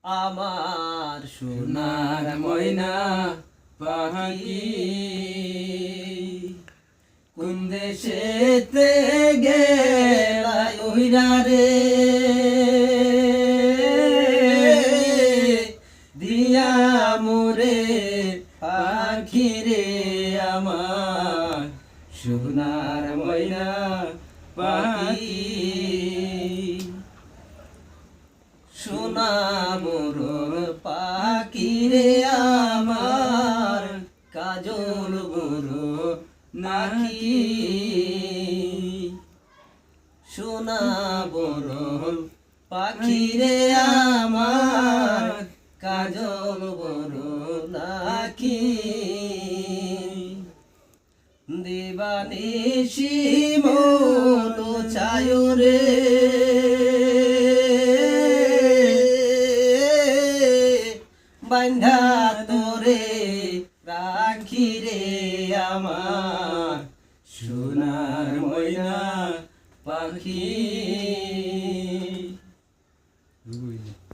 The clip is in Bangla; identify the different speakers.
Speaker 1: আমার সোনার ময়না পাখি কোন দেশেতে গেলা উইরা রে দিয়া মোরে পাখি রে আমার সোনার ময়না পাখি সোনা মোর পাখি রে আমার কাজল মোর নাকি সোনা বরল পাখি রে আমার কাজল বড় নাকি দিবানিশি মন চায় রে বান্ধা তোরে রাখি রে আমার সোনার ময়না পাখি।